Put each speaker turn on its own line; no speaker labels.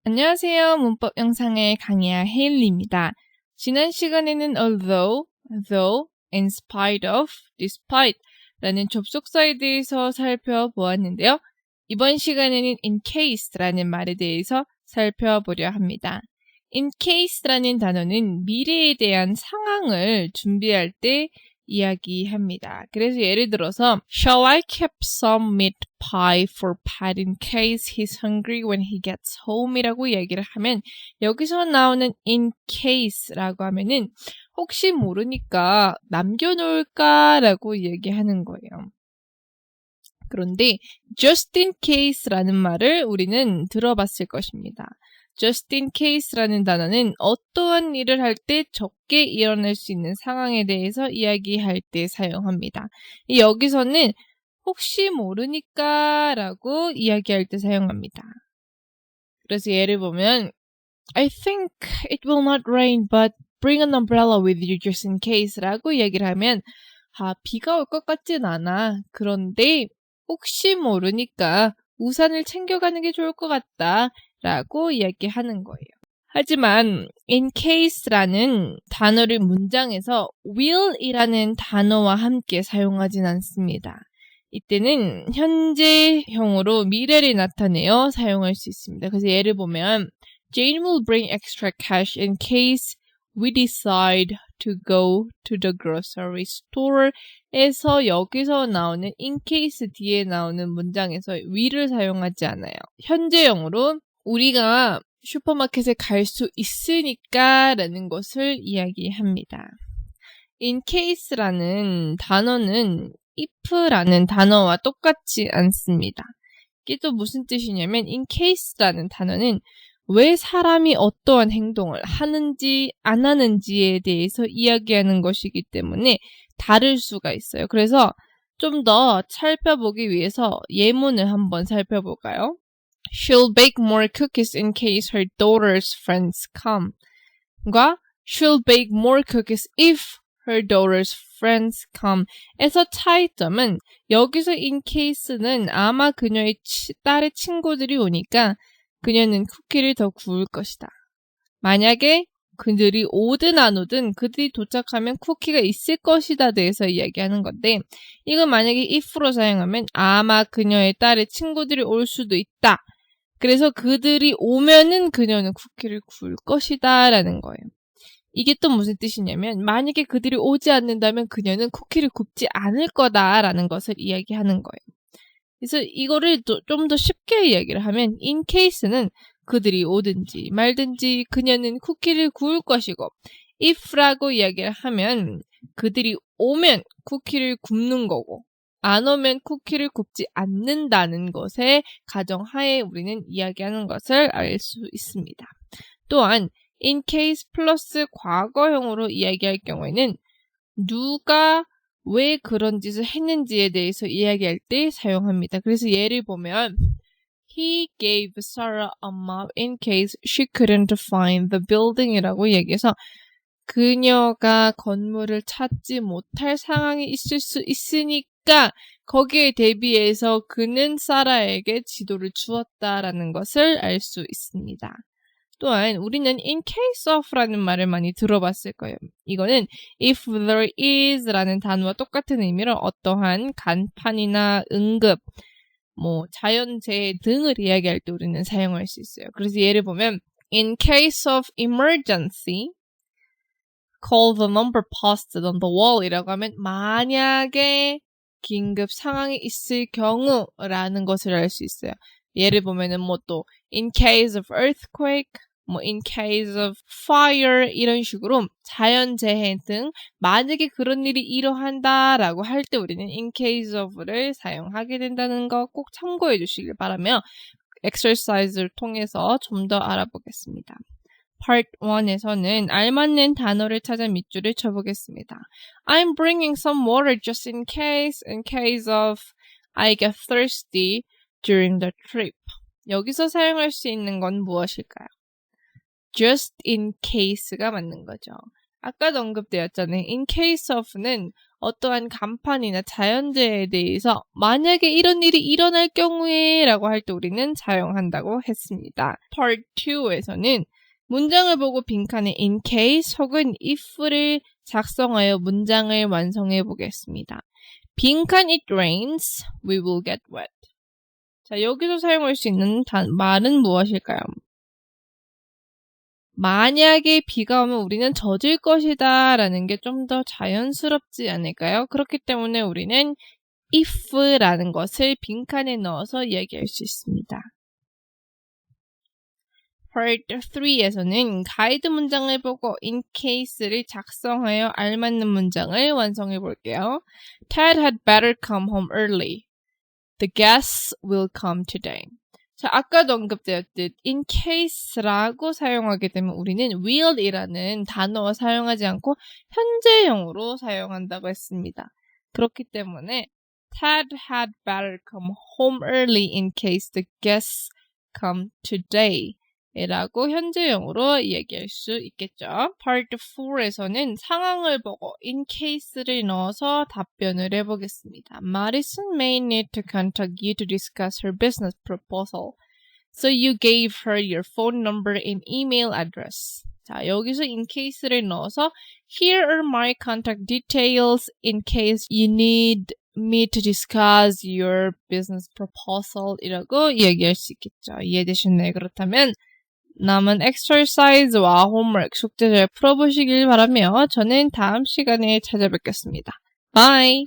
안녕하세요. 문법 영상의 강의야 헤일리입니다. 지난 시간에는 although, though, in spite of, despite 라는 접속사에 대해서 살펴보았는데요. 이번 시간에는 in case라는 말에 대해서 살펴보려 합니다. in case라는 단어는 미래에 대한 상황을 준비할 때 이야기합니다. 그래서 예를 들어서 Shall I keep some meat pie for Pat in case he's hungry when he gets home? 이라고 얘기를 하면 여기서 나오는 in case라고 하면은 혹시 모르니까 남겨놓을까 라고 얘기하는 거예요. 그런데 just in case라는 말을 우리는 들어봤을 것입니다. just in case라는 단어는 어떠한 일을 할 때 적게 일어날 수 있는 상황에 대해서 이야기할 때 사용합니다. 여기서는 혹시 모르니까 라고 이야기할 때 사용합니다. 그래서 예를 보면 I think it will not rain but bring an umbrella with you just in case 라고 얘기를 하면 비가 올 것 같진 않아. 그런데 혹시 모르니까 우산을 챙겨가는 게 좋을 것 같다 라고 이야기하는 거예요. 하지만 in case라는 단어를 문장에서 will이라는 단어와 함께 사용하진 않습니다. 이때는 현재형으로 미래를 나타내어 사용할 수 있습니다. 그래서 예를 보면 Jane will bring extra cash in case we decide to go to the grocery store 에서 여기서 나오는 in case 뒤에 나오는 문장에서 will을 사용하지 않아요. 현재형으로 우리가 슈퍼마켓에 갈 수 있으니까 라는 것을 이야기합니다. in case라는 단어는 if라는 단어와 똑같지 않습니다. 이게 또 무슨 뜻이냐면 in case라는 단어는 왜 사람이 어떠한 행동을 하는지 안 하는지에 대해서 이야기하는 것이기 때문에 다를 수가 있어요. 그래서 좀 더 살펴보기 위해서 예문을 한번 살펴볼까요? She'll bake more cookies in case her daughter's friends come. 과 She'll bake more cookies if her daughter's friends come. 에서 차이점은 여기서 in case는 아마 그녀의 딸의 친구들이 오니까 그녀는 쿠키를 더 구울 것이다. 만약에 그들이 오든 안 오든 그들이 도착하면 쿠키가 있을 것이다 대해서 이야기하는 건데 이건 만약에 if로 사용하면 아마 그녀의 딸의 친구들이 올 수도 있다. 그래서 그들이 오면은 그녀는 쿠키를 구울 것이다 라는 거예요. 이게 또 무슨 뜻이냐면 만약에 그들이 오지 않는다면 그녀는 쿠키를 굽지 않을 거다라는 것을 이야기하는 거예요. 그래서 이거를 좀 더 쉽게 이야기를 하면 in case는 그들이 오든지 말든지 그녀는 쿠키를 구울 것이고 if라고 이야기를 하면 그들이 오면 쿠키를 굽는 거고 안 오면 쿠키를 굽지 않는다는 것에 가정하에 우리는 이야기하는 것을 알 수 있습니다. 또한 in case 플러스 과거형으로 이야기할 경우에는 누가 왜 그런 짓을 했는지에 대해서 이야기할 때 사용합니다. 그래서 예를 보면 He gave Sarah a mop in case she couldn't find the building 이라고 얘기해서 그녀가 건물을 찾지 못할 상황이 있을 수 있으니까 거기에 대비해서 그는 사라에게 지도를 주었다라는 것을 알 수 있습니다. 또한 우리는 in case of라는 말을 많이 들어봤을 거예요. 이거는 if there is 라는 단어와 똑같은 의미로 어떠한 간판이나 응급, 자연재해 등을 이야기할 때 우리는 사용할 수 있어요. 그래서 예를 보면 in case of emergency call the number posted on the wall 이라고 하면 만약에 긴급 상황이 있을 경우라는 것을 알 수 있어요. 예를 보면은 또 in case of earthquake, in case of fire 이런 식으로 자연재해 등 만약에 그런 일이 일어난다라고 할 때 우리는 in case of를 사용하게 된다는 거 꼭 참고해 주시길 바라며 exercise를 통해서 좀 더 알아보겠습니다. Part 1에서는 알맞는 단어를 찾아 밑줄을 쳐보겠습니다. I'm bringing some water just in case of I get thirsty during the trip. 여기서 사용할 수 있는 건 무엇일까요? Just in case가 맞는 거죠. 아까도 언급되었잖아요. in case of는 어떠한 간판이나 자연재해에 대해서 만약에 이런 일이 일어날 경우에 라고 할 때 우리는 사용한다고 했습니다. Part 2에서는 문장을 보고 빈칸에 in case 혹은 if를 작성하여 문장을 완성해 보겠습니다. 빈칸 it rains, we will get wet. 자, 여기서 사용할 수 있는 말은 무엇일까요? 만약에 비가 오면 우리는 젖을 것이다 라는 게 좀 더 자연스럽지 않을까요? 그렇기 때문에 우리는 if라는 것을 빈칸에 넣어서 이야기할 수 있습니다. Part 3에서는 가이드 문장을 보고 in case를 작성하여 알맞는 문장을 완성해 볼게요. Ted had better come home early. The guests will come today. 자, 아까도 언급되었듯 in case라고 사용하게 되면 우리는 will이라는 단어 사용하지 않고 현재형으로 사용한다고 했습니다. 그렇기 때문에 Ted had better come home early in case the guests come today 라고 현재형으로 얘기할 수 있겠죠. Part 4에서는 상황을 보고 in case를 넣어서 답변을 해보겠습니다. Madison may need to contact you to discuss her business proposal. So you gave her your phone number and email address. 자, 여기서 in case를 넣어서 Here are my contact details in case you need me to discuss your business proposal 이라고 얘기할 수 있겠죠. 이해되셨나요? 그렇다면 남은 exercise와 homework 숙제 잘 풀어보시길 바라며 저는 다음 시간에 찾아뵙겠습니다. Bye!